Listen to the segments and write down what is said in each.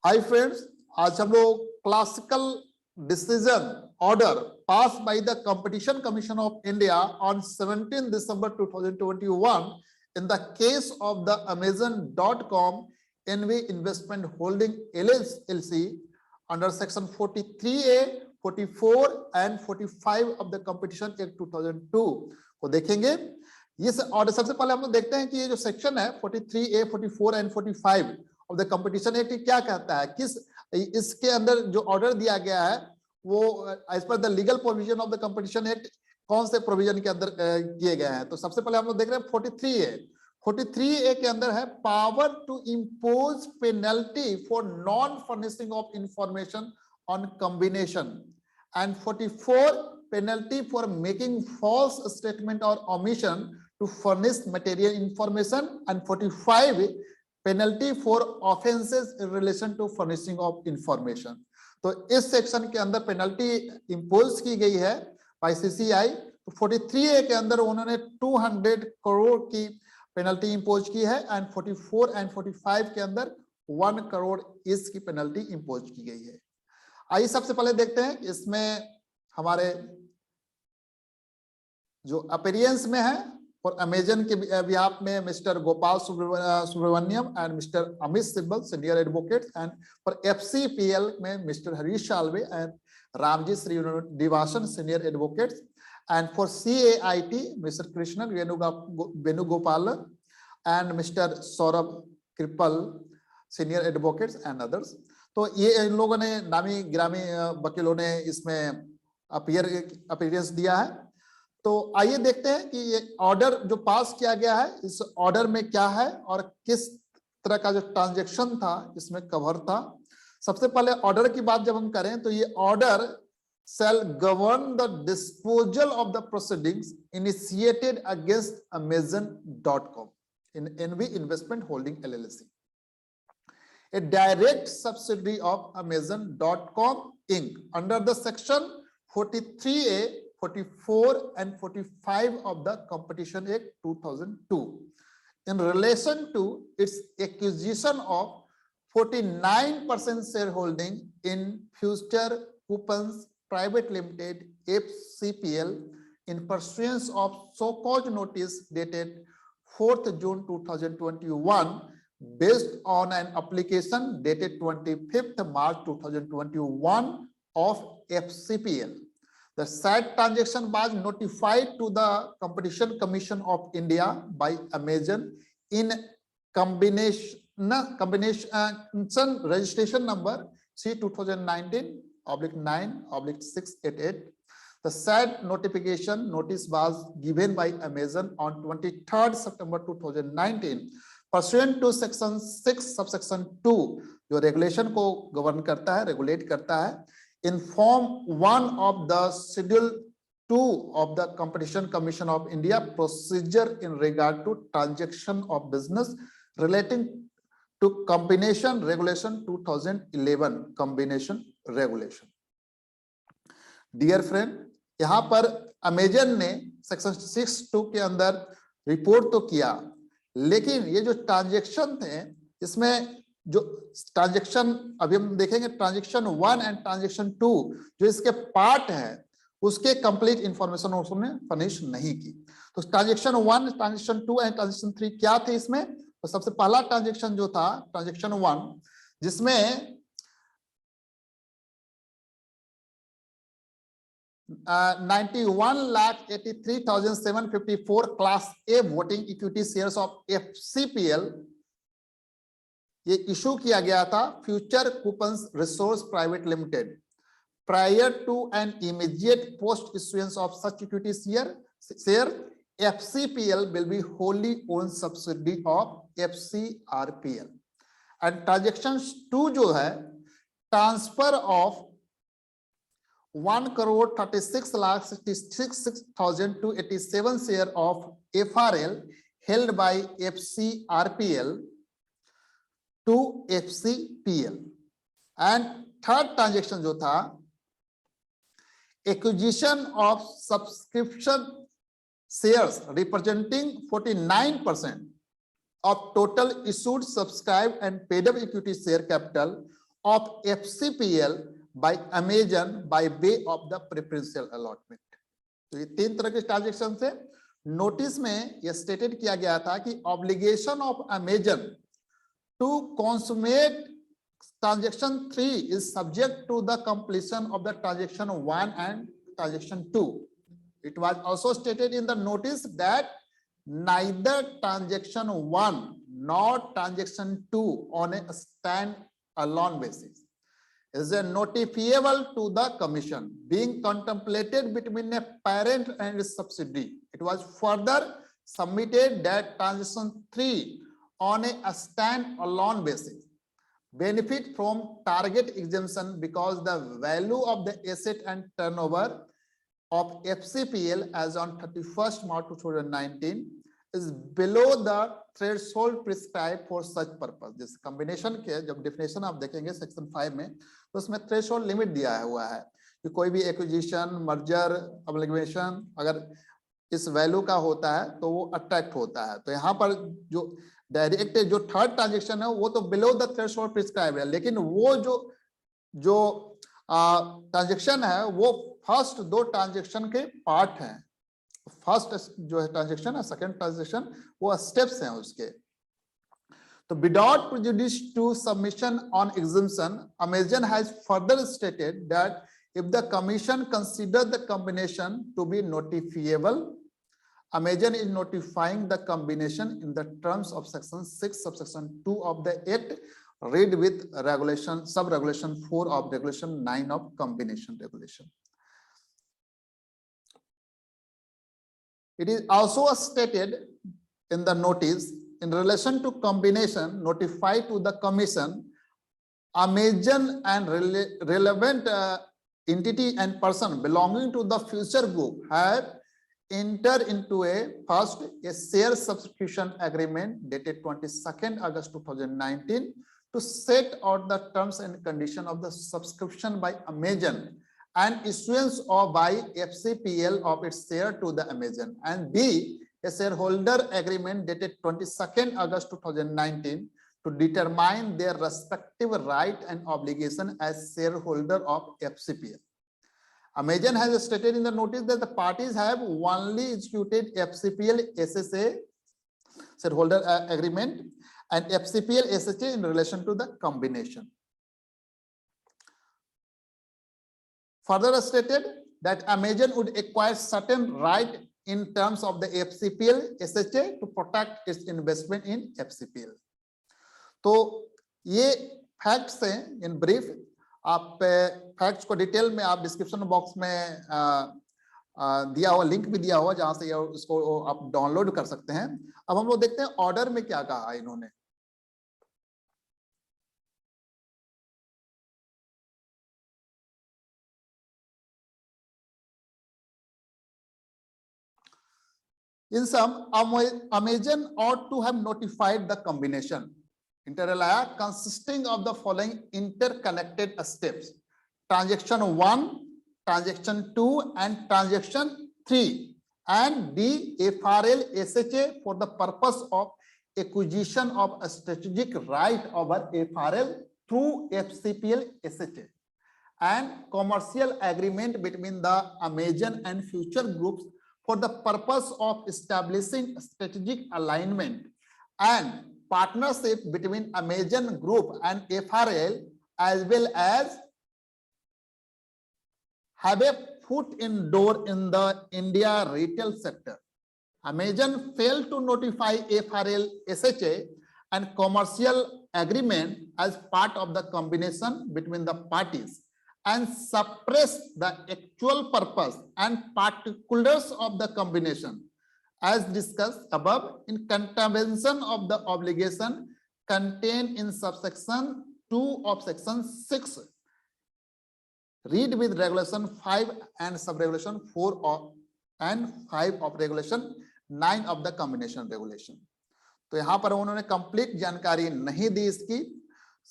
Hi friends, आज हम लोग classical decision order pass by the competition commission of India on 17 December 2021 in the case of the Amazon.com NV Investment Holding LLC under section 43A, 44 and 45 of the Competition Act 2002 को देखेंगे। इस order सबसे पहले हम लोग देखते हैं कि ये जो सेक्शन है 43A, 44 and 45 of the competition act क्या कहता है, किस इसके अंदर जो ऑर्डर दिया गया है वो as per the legal provision of the competition act कौन से प्रोविजन के अंदर किए गए हैं। तो सबसे पहले हम लोग देख रहे हैं 43A के अंदर है power to impose penalty for non furnishing of information on combination and 44 penalty for making false statement or omission to furnish material information and 45 penalty for offenses in relation to furnishing of information। तो इस section के अंदर penalty impose की गई है bye CCI. तो 43A के अंदर उन्होंने 200 करोड़ की पेनल्टी इंपोज की है एंड 44 एंड 45 के अंदर 1 करोड़ इसकी पेनल्टी इंपोज की गई है। आइए सबसे पहले देखते हैं इसमें हमारे जो अपीयरेंस में है और अमेजन के बिहाफ में mister Gopal Subramaniam and mister Amit Sibal senior advocate and for FCPL में mister Harish Salve and Ramji Srinivasan senior advocate and for CAIT mister Krishnan Venugopal and mister Saurabh Kirpal senior advocates and others. तो ये इन लोगों ने नामी गिरामी वकीलों ने इसमें अपीयरेंस दिया है। तो आइए देखते हैं कि ये ऑर्डर जो पास किया गया है इस ऑर्डर में क्या है और किस तरह का जो ट्रांजैक्शन था इसमें कवर था। सबसे पहले ऑर्डर की बात जब हम करें तो ये order shall govern the disposal of the proceedings initiated against Amazon.com in NV Investment Holding LLC, a direct subsidiary of Amazon.com Inc. under the section 43A, 44 and 45 of the Competition Act 2002 in relation to its acquisition of 49% shareholding in Future Coupons Private Limited FCPL in pursuance of so-called notice dated 4th June 2021 based on an application dated 25th March 2021 of FCPL. The said transaction was notified to the Competition Commission of India by Amazon in combination registration number C 2019/9/688. The said notification notice was given by Amazon on 23rd September 2019 pursuant to section 6 subsection 2 जो regulation को govern करता है, regulate करता है, in form 1 of the schedule 2 of the Competition Commission of India procedure in regard to transaction of business relating to combination regulation 2011 combination regulation। Dear friend, यहां पर Amazon ने section 6(2) के अंदर रिपोर्ट तो किया, लेकिन ये जो ट्रांजैक्शन थे इसमें जो ट्रांजैक्शन अभी हम देखेंगे ट्रांजैक्शन 1 एंड ट्रांजैक्शन 2 जो इसके पार्ट है उसके कंप्लीट इंफॉर्मेशन उसने फर्निश नहीं की। तो ट्रांजैक्शन 1, ट्रांजैक्शन 2 एंड ट्रांजैक्शन 3 क्या थे इसमें। तो सबसे पहला ट्रांजैक्शन जो था ट्रांजैक्शन 1 जिसमें 91,83,754 class A voting equity shares of FCPL ये इशू किया गया था future coupons resources private limited prior to an immediate post issuance of such equity share FCPL will be wholly owned subsidiary of FCRPL and transaction 2 जो है transfer of 1,36,66,287 share of FRL held by FCRPL to FCPL and third transaction जो था acquisition of subscription shares representing 49% of total issued, subscribed and paid up equity share capital of FCPL by Amazon by way of the preferential allotment. तो ये 3 तरह के transaction थे। Notice में ये stated किया गया था कि obligation of Amazon to consummate transaction 3 is subject to the completion of the transaction 1 and transaction 2. It was also stated in the notice that neither transaction 1 nor transaction 2 on a stand-alone basis is a notifiable to the commission being contemplated between a parent and a subsidiary. It was further submitted that transaction 3 on a stand-alone basis benefit from target exemption because the value of the asset and turnover of FCPL as on 31st March 2019 is below the threshold prescribed for such purpose. जिस combination के जब definition आप देखेंगे section 5 में तो उसमें threshold limit दिया हुआ है कि कोई भी एक्विजिशन, मर्जर, अमलगमेशन अगर इस वैल्यू का होता है तो वो अट्रैक्ट होता है। तो यहाँ पर जो डायरेक्ट जो थर्ड ट्रांजेक्शन है वो तो बिलो द थ्रेशोल्ड प्रिस्क्राइब है, लेकिन वो जो ट्रांजेक्शन है वो फर्स्ट 2 ट्रांजेक्शन के पार्ट हैं। फर्स्ट जो है ट्रांजेक्शन है, सेकंड ट्रांजेक्शन वो स्टेप्स हैं उसके। तो without prejudice to submission on exemption, Amazon has further stated that if the commission consider the combination to be notifiable, Amazon is notifying the combination in the terms of section 6 subsection 2 of the act, read with regulation sub regulation 4 of regulation 9 of combination regulation. It is also stated in the notice in relation to combination notify to the commission, Amazon and relevant entity and person belonging to the future group have enter into a share subscription agreement dated 22nd August 2019 to set out the terms and condition of the subscription by Amazon and issuance of by FCPL of its share to the Amazon, and B, a shareholder agreement dated 22nd August 2019 to determine their respective right and obligation as shareholder of FCPL. Amazon has stated in the notice that the parties have only executed FCPL SSA shareholder agreement and FCPL SHA in relation to the combination. Further stated that Amazon would acquire certain right in terms of the FCPL SHA to protect its investment in FCPL. तो ये facts हैं in brief. आप facts को detail में आप description box में दिया हुआ लिंक भी दिया हुआ जहां से इसको आप डाउनलोड कर सकते हैं। अब हम लोग देखते हैं ऑर्डर में क्या कहा इन्होंने। In sum, Amazon ought to have notified the combination inter alia consisting of the following interconnected steps: transaction 1, transaction 2 and transaction 3, and D, FRL SHA for the purpose of acquisition of a strategic right over FRL through FCPL SHA, and commercial agreement between the Amazon and future groups for the purpose of establishing strategic alignment and partnership between Amazon Group and FRL, as well as have a foot in door in the India retail sector. Amazon failed to notify FRL SHA and commercial agreement as part of the combination between the parties and suppress the actual purpose and particulars of the combination as discussed above in contravention of the obligation contained in subsection 2 of section 6. Read with regulation 5 and subregulation 4 and 5 of regulation 9 of the combination regulation. तो यहाँ पर उन्होंने complete जानकारी नहीं दी इसकी।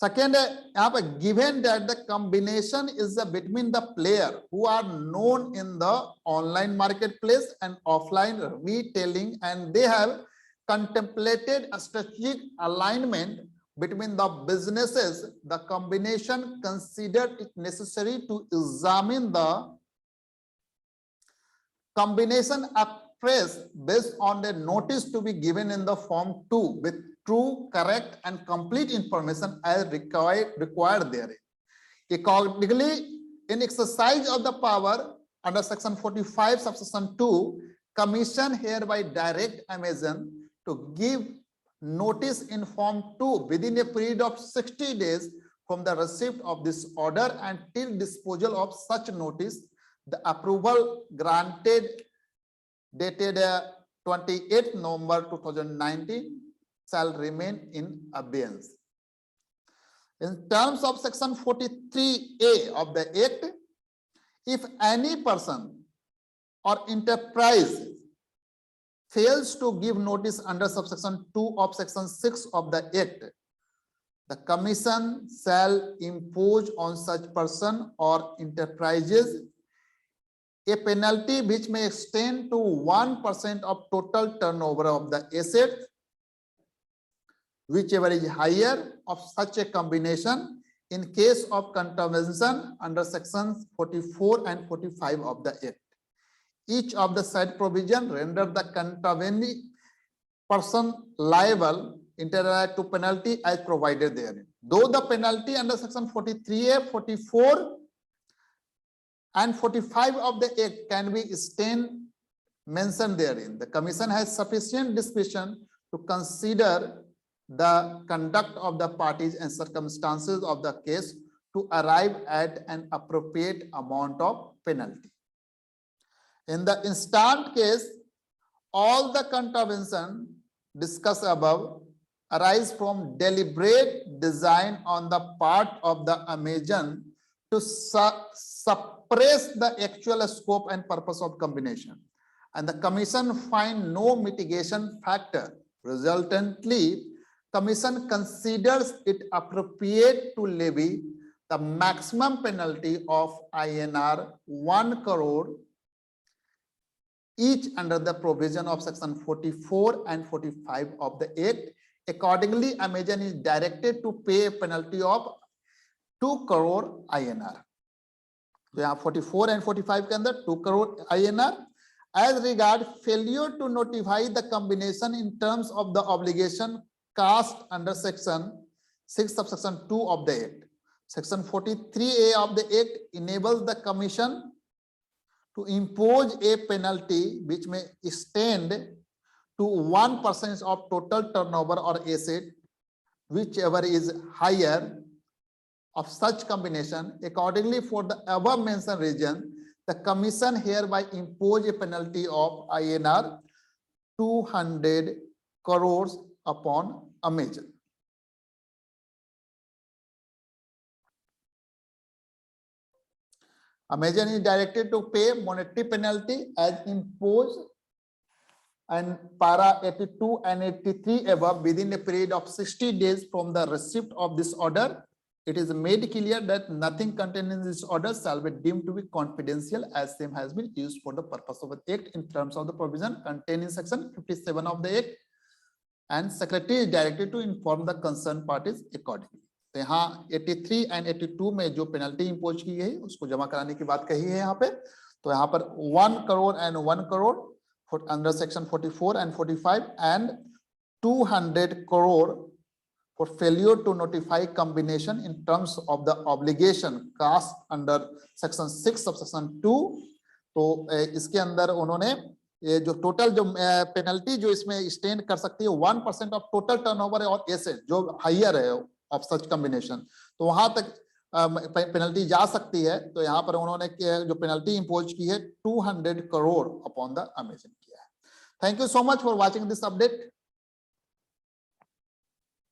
Second, यहाँ पर given that the combination is between the player who are known in the online marketplace and offline retailing, and they have contemplated a strategic alignment between the businesses, the combination considered it necessary to examine the combination expressed based on the notice to be given in the form 2 with true, correct, and complete information as required therein. Accordingly, in exercise of the power under section 45 subsection 2, Commission hereby direct Amazon to give notice in form 2 within a period of 60 days from the receipt of this order and till disposal of such notice. The approval granted dated 28th November 2019 shall remain in abeyance. In terms of section 43A of the Act, if any person or enterprise fails to give notice under subsection 2 of section 6 of the Act, the Commission shall impose on such person or enterprises a penalty which may extend to 1% of total turnover of the asset, whichever is higher of such a combination in case of contravention under sections 44 and 45 of the Act. Each of the said provision render the contravening person liable to penalty as provided therein. Though the penalty under section 43A, 44 and 45 of the Act can be mentioned therein, the Commission has sufficient discretion to consider the conduct of the parties and circumstances of the case to arrive at an appropriate amount of penalty. In the instant case, all the contravention discussed above arise from deliberate design on the part of the Amazon to suppress the actual scope and purpose of combination, and the Commission find no mitigation factor. Resultantly, Commission considers it appropriate to levy the maximum penalty of INR 1 crore each under the provision of section 44 and 45 of the Act. Accordingly, Amazon is directed to pay a penalty of 2 crore INR. So यहाँ 44 and 45 के अंदर 2 crore INR. As regard failure to notify the combination in terms of the obligation cast under section 6 subsection 2 of the Act. Section 43A of the Act enables the Commission to impose a penalty which may extend to 1% of total turnover or asset, whichever is higher of such combination. Accordingly, for the above mentioned reason, the Commission hereby impose a penalty of INR 200 crores upon Amazon. Amazon is directed to pay monetary penalty as imposed and para 82 and 83 above within a period of 60 days from the receipt of this order. It is made clear that nothing contained in this order shall be deemed to be confidential, as same has been used for the purpose of the Act in terms of the provision contained in section 57 of the Act, and Secretary is directed to inform the concerned parties accordingly. तो यहाँ 83 and 82 में जो penalty impose की है उसको जमा कराने की बात कही है यहाँ पे. तो यहाँ पर 1 crore and 1 crore for under section 44 and 45 and 200 crore for failure to notify combination in terms of the obligation cast under section 6 subsection 2. तो इसके अंदर उन्होंने ये जो टोटल जो पेनल्टी जो इसमें स्टैंड कर सकती है 1% ऑफ टोटल टर्नओवर और एसेट जो हायर है ऑफ सच कॉम्बिनेशन, तो वहां तक पेनल्टी जा सकती है. तो यहाँ पर उन्होंने जो पेनल्टी इंपोज की है 200 करोड़ अपॉन द अमेजन किया है. Thank you so much for watching this update.